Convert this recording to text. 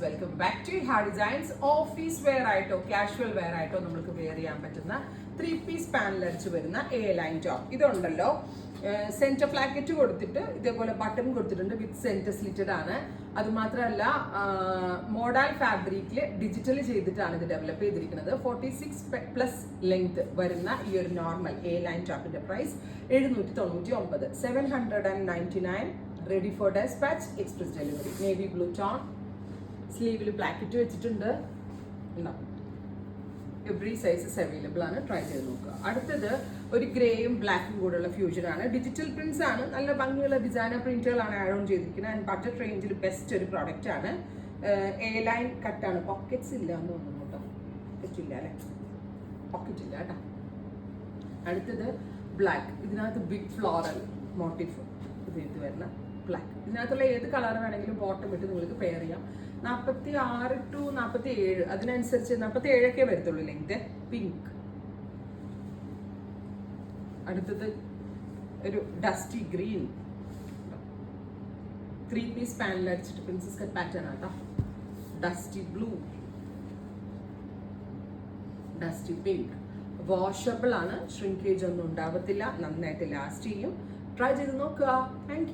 Welcome back to Hard Designs. Office wear ആയിട്ടോ casual wear ആയിട്ടോ നമുക്ക് വെയർ ചെയ്യാൻ പറ്റുന്ന 3-piece പാനലടിച്ച് വരുന്ന ലൈൻ ടോപ്പ്. ഇതുണ്ടല്ലോ സെന്റർ ഫ്ലാക്കറ്റ് കൊടുത്തിട്ട് ഇതേപോലെ ബട്ടൺ കൊടുത്തിട്ടുണ്ട് വിത്ത് സെന്റർ സ്ലിറ്റഡ് ആണ്. അതുമാത്രമല്ല മോഡൽ ഫാബ്രിക്കിൽ ഡിജിറ്റലി ചെയ്തിട്ടാണ് ഇത് ഡെവലപ്പ് ചെയ്തിരിക്കുന്നത്. 46+ ലെങ്ത് വരുന്ന ഈ ഒരു നോർമൽ ലൈൻ ടോപ്പിന്റെ price 799, 799. Ready for despatch, express delivery. Navy blue tone, സ്ലീവിൽ പ്ലാക്കറ്റ് വെച്ചിട്ടുണ്ട്. എവറി സൈസസ് അവൈലബിൾ ആണ്, ട്രൈ ചെയ്ത് നോക്കുക. അടുത്തത് ഒരു ഗ്രേയും ബ്ലാക്കും കൂടെയുള്ള ഫ്യൂഷൻ ആണ്. ഡിജിറ്റൽ പ്രിന്റ്സ് ആണ്, നല്ല ഭംഗിയുള്ള ഡിസൈനർ പ്രിന്റുകളാണ് ആഡ് ഓൺ ചെയ്തിരിക്കുന്നത്. ആൻഡ് ബഡ്ജറ്റ് റേഞ്ചിൽ ബെസ്റ്റ് ഒരു പ്രോഡക്റ്റ് ആണ്. ലൈൻ കട്ടാണ്, പോക്കറ്റ്സ് ഇല്ല എന്ന് തോന്നുന്നു കേട്ടോ. പോക്കറ്റ് ഇല്ല അല്ലേ, പോക്കറ്റ് ഇല്ല കേട്ടോ. അടുത്തത് ബ്ലാക്ക്, ഇതിനകത്ത് ബിഗ് ഫ്ലോറൽ മോട്ടീഫ് ഇത് വരുന്ന ബ്ലാക്ക്. ഇതിനകത്തുള്ള ഏത് കളർ വേണമെങ്കിലും ബോട്ടം ഇട്ട് നിങ്ങൾക്ക് പെയർ ചെയ്യാം. 46 to 47, അതിനനുസരിച്ച് 47 വരത്തുള്ളൂ ലെങ്ത്. പിങ്ക്. അടുത്തത് ഒരു ഡസ്റ്റി ഗ്രീൻ, 3-piece പാനൽ അടിച്ചിട്ട് പ്രിൻസസ് കട്ട് പാറ്റേൺ ആട്ടോ. Dusty blue, dusty pink. Washable ആണ്, ഷ്രിങ്കേജ് ഒന്നും ഉണ്ടാവത്തില്ല, നന്നായിട്ട് ലാസ്റ്റ് ചെയ്യും. ട്രൈ ചെയ്ത് നോക്കുക. Thank you.